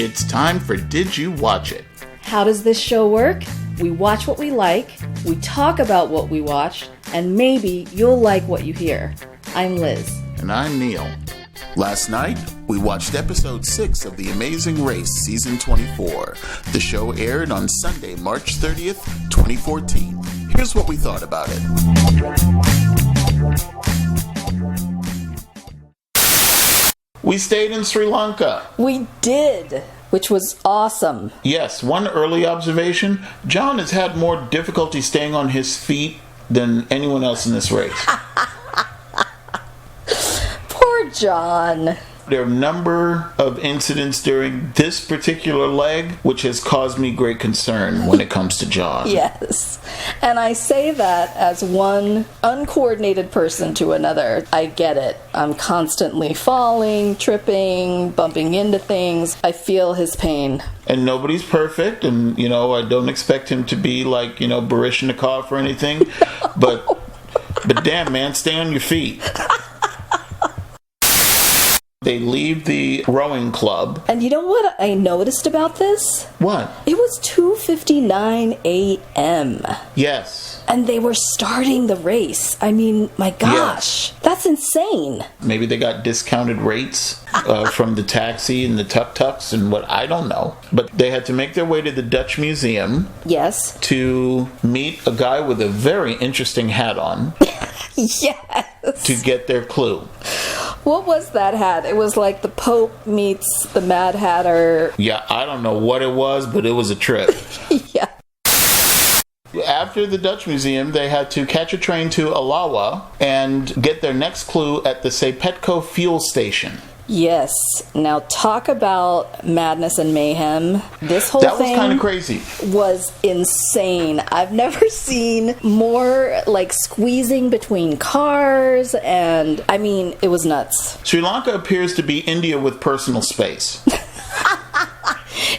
It's time for Did You Watch It? How does this show work? We watch what we like, we talk about what we watched, and maybe you'll like what you hear. I'm Liz. And I'm Neil. Last night, we watched episode 6 of The Amazing Race, season 24. The show aired on Sunday, March 30th, 2014. Here's what we thought about it. We stayed in Sri Lanka. We did, which was awesome. Yes, one early observation, John has had more difficulty staying on his feet than anyone else in this race. Poor John. There are a number of incidents during this particular leg which has caused me great concern when it comes to John. Yes. And I say that as one uncoordinated person to another. I get it. I'm constantly falling, tripping, bumping into things. I feel his pain. And nobody's perfect, and, I don't expect him to be like, Baryshnikov or anything. But damn, man, stay on your feet. They leave the rowing club. And you know what I noticed about this? What? It was 2:59 a.m. Yes. And they were starting the race. I mean, my gosh, That's insane. Maybe they got discounted rates from the taxi and the tuk-tuks and what, I don't know. But they had to make their way to the Dutch Museum. Yes. To meet a guy with a very interesting hat on. Yes. To get their clue. What was that hat? It was like the Pope meets the Mad Hatter. Yeah, I don't know what it was, but it was a trip. Yeah. After the Dutch Museum, they had to catch a train to Alawwa and get their next clue at the Sepetco fuel station. Yes. Now talk about madness and mayhem. This whole thing... That was kind of crazy. ...was insane. I've never seen more, squeezing between cars, and, it was nuts. Sri Lanka appears to be India with personal space.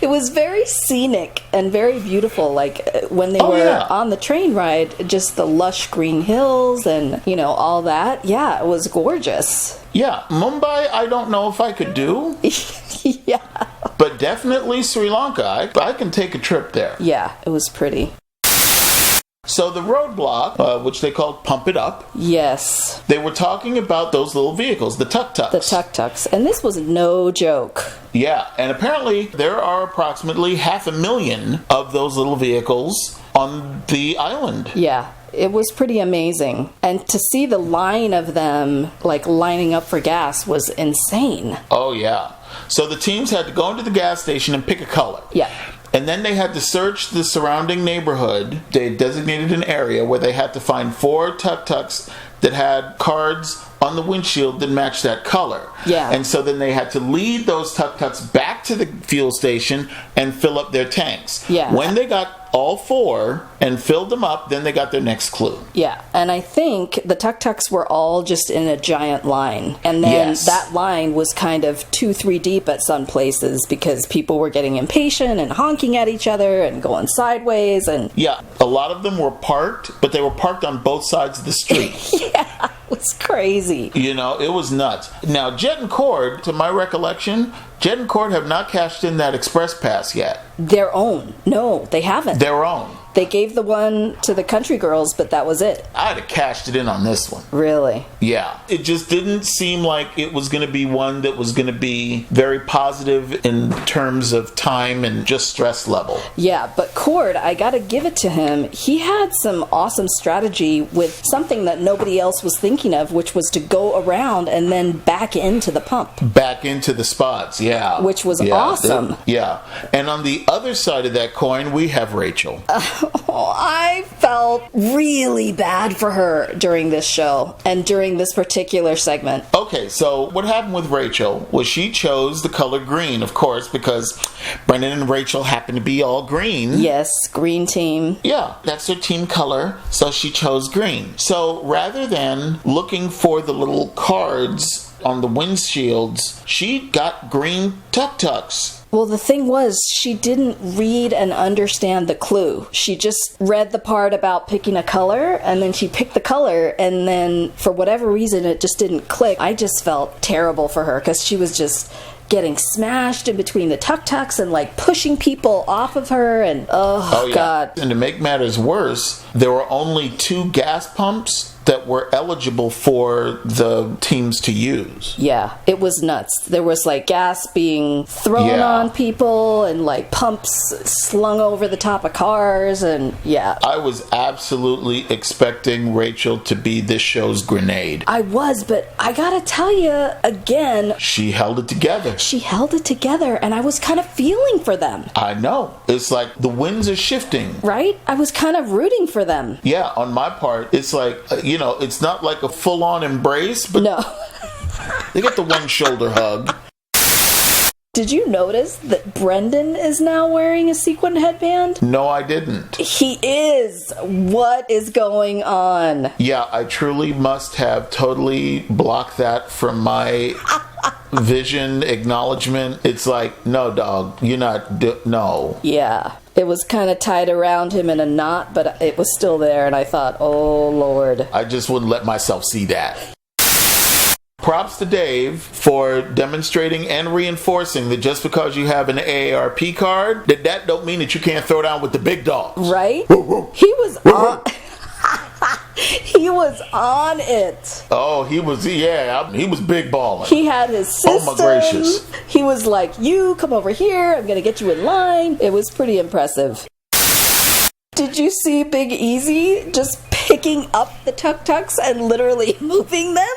It was very scenic and very beautiful, when they were on the train ride, just the lush green hills and, all that. Yeah, it was gorgeous. Yeah, Mumbai, I don't know if I could do. Yeah. But definitely Sri Lanka. I can take a trip there. Yeah, it was pretty. So the roadblock, which they called Pump It Up. Yes. They were talking about those little vehicles, the tuk-tuks. The tuk-tuks. And this was no joke. Yeah, and apparently there are approximately 500,000 of those little vehicles on the island. Yeah. It was pretty amazing. And to see the line of them, lining up for gas was insane. Oh, yeah. So the teams had to go into the gas station and pick a color. Yeah. And then they had to search the surrounding neighborhood. They designated an area where they had to find 4 tuk-tuks that had cards on the windshield that matched that color. Yeah. And so then they had to lead those tuk-tuks back to the fuel station and fill up their tanks. Yeah. When they got all 4 and filled them up, then they got their next clue. Yeah, and I think the tuk-tuks were all just in a giant line. And then that line was kind of 2-3 deep at some places because people were getting impatient and honking at each other and going sideways. And yeah, a lot of them were parked, but they were parked on both sides of the street. Yeah, it was crazy. It was nuts. Now, Jet and Cord, to my recollection, Jet and Cord have not cashed in that express pass yet. Their own. No, they haven't. Their own. They gave the one to the country girls, but that was it. I'd have cashed it in on this one. Really? Yeah. It just didn't seem like it was going to be one that was going to be very positive in terms of time and just stress level. Yeah, but Cord, I gotta give it to him. He had some awesome strategy with something that nobody else was thinking of, which was to go around and then back into the pump. Back into the spots, yeah. Which was awesome. Yeah. And on the other side of that coin, we have Rachel. I felt really bad for her during this show and during this particular segment. Okay, so what happened with Rachel was she chose the color green, of course, because Brendan and Rachel happen to be all green. Yes, green team. Yeah, that's their team color, so she chose green. So rather than looking for the little cards on the windshields, she got green tuk-tuks. Well, the thing was, she didn't read and understand the clue. She just read the part about picking a color, and then she picked the color, and then for whatever reason, it just didn't click. I just felt terrible for her, because she was just getting smashed in between the tuk-tuks and like pushing people off of her, and God. And to make matters worse, there were only 2 gas pumps that were eligible for the teams to use. Yeah, it was nuts. There was like gas being thrown on people and like pumps slung over the top of cars, and I was absolutely expecting Rachel to be this show's grenade. I was, but I gotta tell you again, she held it together. She held it together, and I was kind of feeling for them. I know. It's like the winds are shifting. Right? I was kind of rooting for them. Yeah, on my part, it's like, it's not like a full-on embrace, but no. They get the one shoulder hug. Did you notice that Brendan is now wearing a sequin headband? No, I didn't. He is. What is going on? Yeah, I truly must have totally blocked that from my vision, acknowledgement. It's like, no, dog, you're not, no. Yeah. It was kind of tied around him in a knot, but it was still there, and I thought, oh, Lord. I just wouldn't let myself see that. Props to Dave for demonstrating and reinforcing that just because you have an AARP card, that don't mean that you can't throw down with the big dogs. Right? He was on... He was on it. Oh, he was big balling. He had his system. Oh my gracious. He was like, you come over here, I'm going to get you in line. It was pretty impressive. Did you see Big Easy just picking up the tuk-tuks and literally moving them?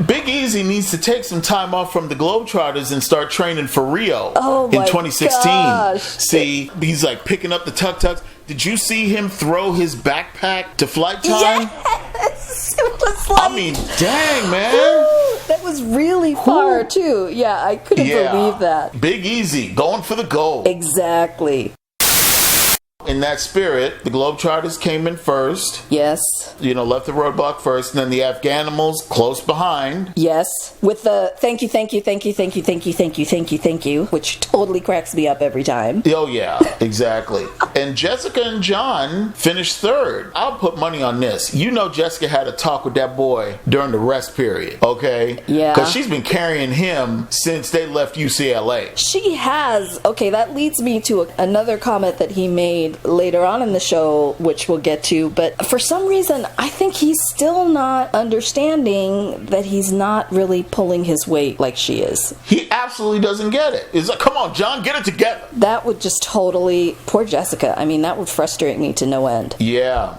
Big Easy needs to take some time off from the Globetrotters and start training for Rio in 2016. Gosh. See, he's like picking up the tuk-tuks. Did you see him throw his backpack to flight time? Yes! It was like... I mean, dang, man. That was really far, too. Yeah, I couldn't believe that. Big Easy, going for the gold. Exactly. In that spirit, the Globetrotters came in first. Yes. Left the roadblock first, and then the Afghanimals close behind. Yes. With the thank you, which totally cracks me up every time. Oh, yeah, exactly. And Jessica and John finished third. I'll put money on this. Jessica had a talk with that boy during the rest period, okay? Yeah. Because she's been carrying him since they left UCLA. She has. Okay, that leads me to another comment that he made later on in the show, which we'll get to, but for some reason I think he's still not understanding that he's not really pulling his weight like she is. He absolutely doesn't get it. It's like, come on, John, get it together. That would just totally... Poor Jessica. I mean, that would frustrate me to no end. Yeah.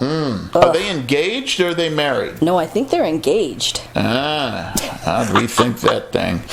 Are they engaged or are they married? No, I think they're engaged. I'd rethink that thing.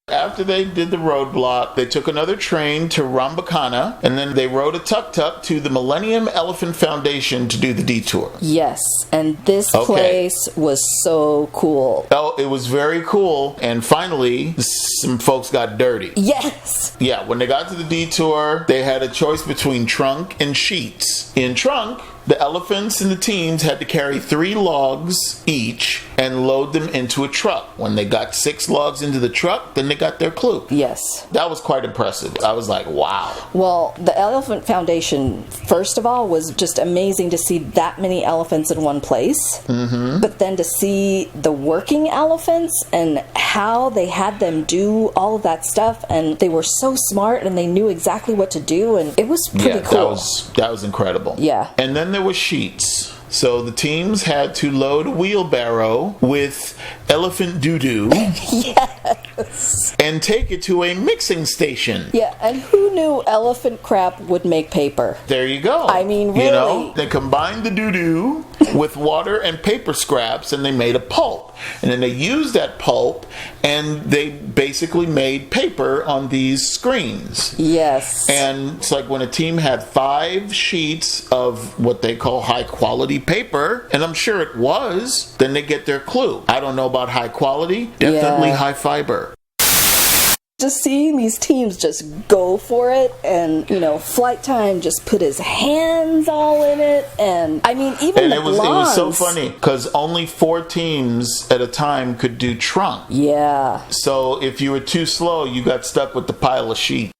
After they did the roadblock, they took another train to Rambakana, and then they rode a tuk-tuk to the Millennium Elephant Foundation to do the detour. Yes, and this place was so cool. Oh, it was very cool, and finally, some folks got dirty. Yes! Yeah, when they got to the detour, they had a choice between trunk and sheets. In trunk, the elephants and the teams had to carry 3 logs each and load them into a truck. When they got 6 logs into the truck, then they got their clue. Yes. That was quite impressive. I was like, wow. Well, the Elephant Foundation, first of all, was just amazing to see that many elephants in one place. Mm-hmm. But then to see the working elephants and how they had them do all of that stuff, and they were so smart and they knew exactly what to do, and it was pretty cool. That was incredible. Yeah. And then there were sheets. So the teams had to load a wheelbarrow with elephant doo-doo. Yes. And take it to a mixing station. Yeah, and who knew elephant crap would make paper? There you go. I mean, really. They combined the doo-doo with water and paper scraps, and they made a pulp. And then they used that pulp, and they basically made paper on these screens. Yes. And it's like when a team had 5 sheets of what they call high-quality paper, and I'm sure it was, then they get their clue. I don't know about high quality, definitely high fiber. Just seeing these teams just go for it, and Flight Time just put his hands all in it, and I mean even it was so funny because only 4 teams at a time could do trunk. Yeah. So if you were too slow, you got stuck with the pile of sheets.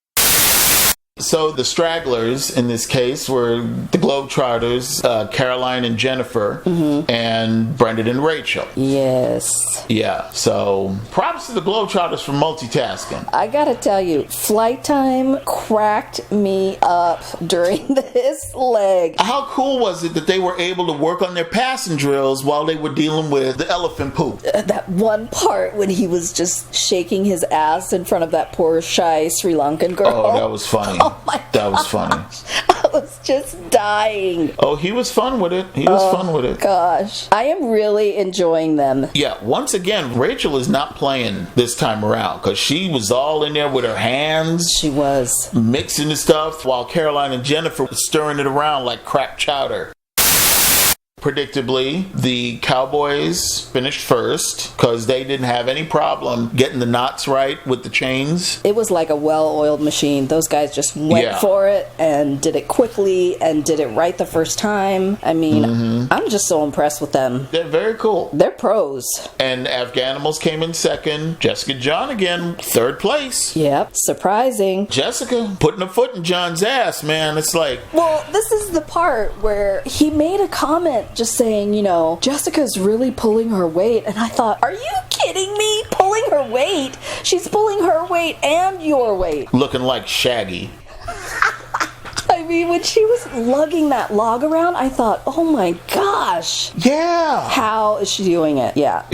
So the stragglers in this case were the Globetrotters, Caroline and Jennifer, and Brendan and Rachel. Yes. Yeah, so props to the Globetrotters for multitasking. I gotta tell you, flight time cracked me up during this leg. How cool was it that they were able to work on their passing drills while they were dealing with the elephant poop? That one part when he was just shaking his ass in front of that poor shy Sri Lankan girl. Oh, that was funny. Oh my God. That was funny. I was just dying. Oh, he was fun with it. He was fun with it. Gosh. I am really enjoying them. Yeah, once again, Rachel is not playing this time around because she was all in there with her hands. She was. Mixing the stuff while Caroline and Jennifer were stirring it around like crap chowder. Predictably, the Cowboys finished first because they didn't have any problem getting the knots right with the chains. It was like a well-oiled machine. Those guys just went for it and did it quickly and did it right the first time. I mean, I'm just so impressed with them. They're very cool. They're pros. And Afghanimals came in second. Jessica John again, third place. Yep, surprising. Jessica putting a foot in John's ass, man. It's like... Well, this is the part where he made a comment just saying, you know, Jessica's really pulling her weight. And I thought, are you kidding me? Pulling her weight? She's pulling her weight and your weight. Looking like Shaggy. I mean, when she was lugging that log around, I thought, oh my gosh. Yeah. How is she doing it? Yeah.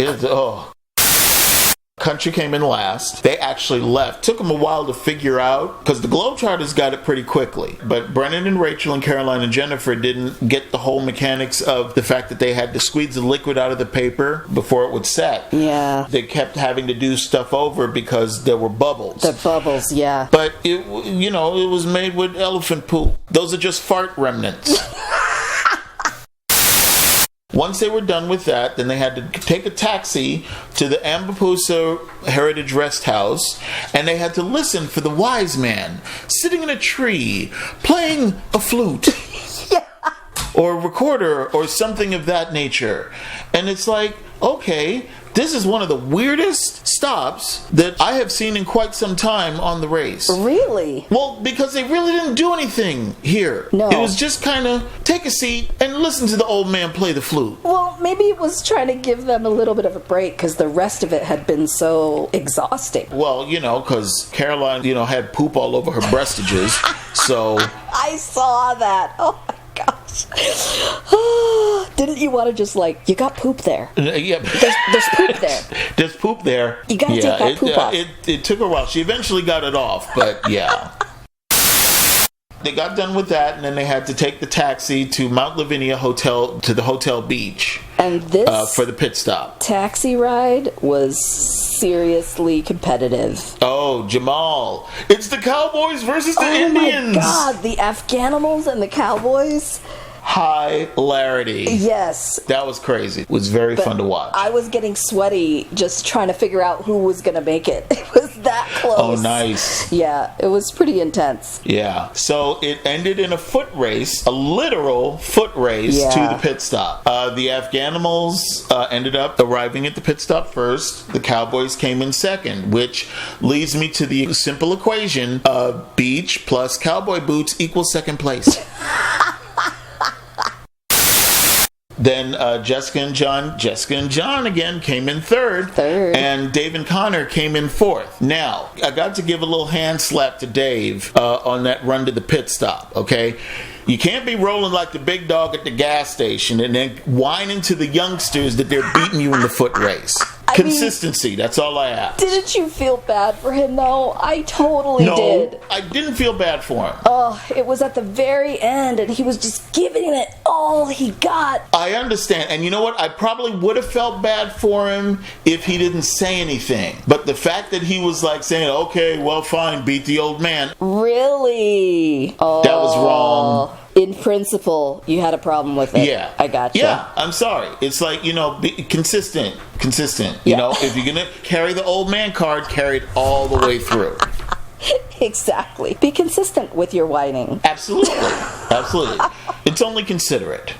Country came in last. They actually left. Took them a while to figure out because the Globetrotters got it pretty quickly. But Brennan and Rachel and Caroline and Jennifer didn't get the whole mechanics of the fact that they had to squeeze the liquid out of the paper before it would set. Yeah. They kept having to do stuff over because there were bubbles. The bubbles, yeah. But it was made with elephant poop. Those are just fart remnants. Once they were done with that, then they had to take a taxi to the Ambapusa Heritage Rest House, and they had to listen for the wise man sitting in a tree, playing a flute. Yeah. Or a recorder, or something of that nature. And it's like, okay, this is one of the weirdest stops that I have seen in quite some time on the race. Really? Well, because they really didn't do anything here. No. It was just kind of take a seat and listen to the old man play the flute. Well, maybe it was trying to give them a little bit of a break because the rest of it had been so exhausting. Well, because Caroline, had poop all over her breastages, so... I saw that. Oh, my gosh. Didn't you want to just you got poop there. Yeah. There's poop there. There's poop there. You gotta take that poop off. It took a while. She eventually got it off, but yeah. They got done with that, and then they had to take the taxi to Mount Livinia Hotel, to the Hotel Beach. And this for the pit stop. Taxi ride was seriously competitive. Oh, Jamal. It's the Cowboys versus the Indians. Oh my God, the Afghanimals and the Cowboys. Hilarity. Yes. That was crazy. It was very fun to watch. I was getting sweaty just trying to figure out who was going to make it. It was that close. Oh, nice. Yeah, it was pretty intense. Yeah. So it ended in a foot race, a literal foot race to the pit stop. The Afghanimals ended up arriving at the pit stop first. The Cowboys came in second, which leads me to the simple equation of beach plus cowboy boots equals second place. Then Jessica and John again came in third. And Dave and Connor came in fourth. Now, I got to give a little hand slap to Dave on that run to the pit stop, okay? You can't be rolling like the big dog at the gas station and then whining to the youngsters that they're beating you in the foot race. Consistency, that's all I ask. Didn't you feel bad for him, though? I totally did. No, I didn't feel bad for him. Oh, it was at the very end, and he was just giving it all he got. I understand, and you know what? I probably would have felt bad for him if he didn't say anything. But the fact that he was saying, okay, well, fine, beat the old man. Really? Oh. That was wrong. In principle, you had a problem with it. Yeah. I gotcha. Yeah, I'm sorry. It's be consistent. Yeah. If you're going to carry the old man card, carry it all the way through. Exactly. Be consistent with your whining. Absolutely. It's only considerate.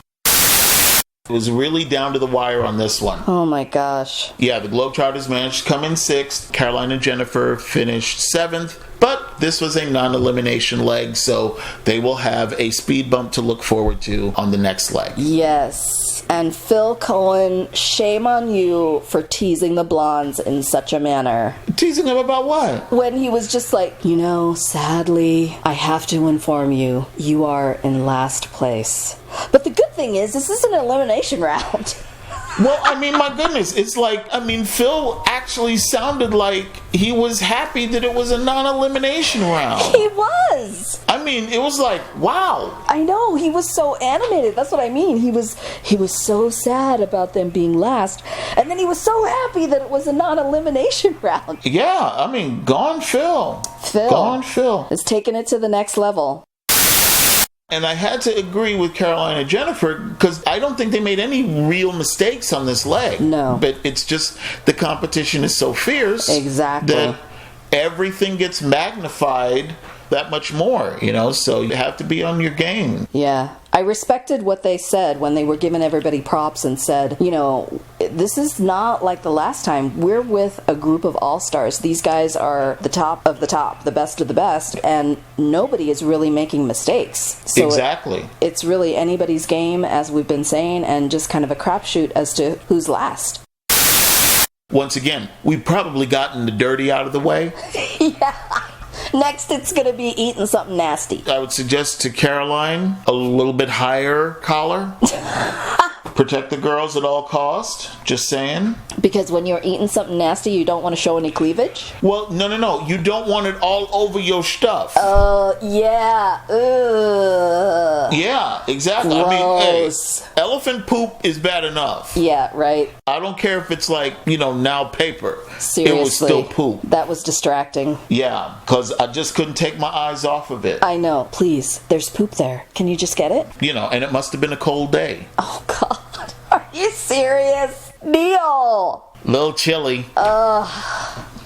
It was really down to the wire on this one. Oh my gosh. Yeah, the Globetrotters managed to come in sixth. Caroline and Jennifer finished seventh. But this was a non-elimination leg, so they will have a speed bump to look forward to on the next leg. Yes. And Phil Cohen, shame on you for teasing the blondes in such a manner. Teasing them about what? When he was just like, sadly, I have to inform you, you are in last place. But the good thing is, this is an elimination round. Well, I mean, my goodness, it's like, Phil actually sounded like he was happy that it was a non-elimination round. He was. It was like, wow. I know, he was so animated. That's what I mean. He was so sad about them being last, and then he was so happy that it was a non-elimination round. Yeah, gone Phil. Gone Phil. Is taking it to the next level. And I had to agree with Caroline and Jennifer because I don't think they made any real mistakes on this leg. No. But it's just the competition is so fierce. Exactly. That everything gets magnified that much more, so you have to be on your game. Yeah. I respected what they said when they were giving everybody props and said, this is not like the last time. We're with a group of all-stars. These guys are the top of the top, the best of the best, and nobody is really making mistakes. So exactly. It's really anybody's game, as we've been saying, and just kind of a crapshoot as to who's last. Once again, we've probably gotten the dirty out of the way. Yeah. Next, it's going to be eating something nasty. I would suggest to Caroline a little bit higher collar. Protect the girls at all cost. Just saying. Because when you're eating something nasty, you don't want to show any cleavage? Well, no. You don't want it all over your stuff. Yeah. Ugh. Yeah, exactly. Gross. Elephant poop is bad enough. Yeah, right. I don't care if it's like, now paper. Seriously. It was still poop. That was distracting. Yeah, because I just couldn't take my eyes off of it. I know. Please, there's poop there. Can you just get it? And it must have been a cold day. Oh, God. Are you serious? Neil! Little chilly.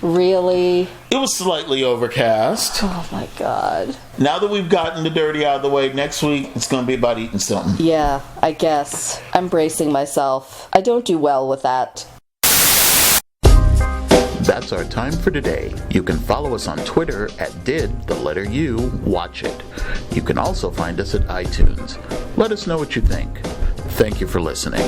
Really? It was slightly overcast. Oh, my God. Now that we've gotten the dirty out of the way, next week it's going to be about eating something. Yeah, I guess. I'm bracing myself. I don't do well with that. That's our time for today. You can follow us on Twitter at @did_watch it. You can also find us at iTunes. Let us know what you think. Thank you for listening.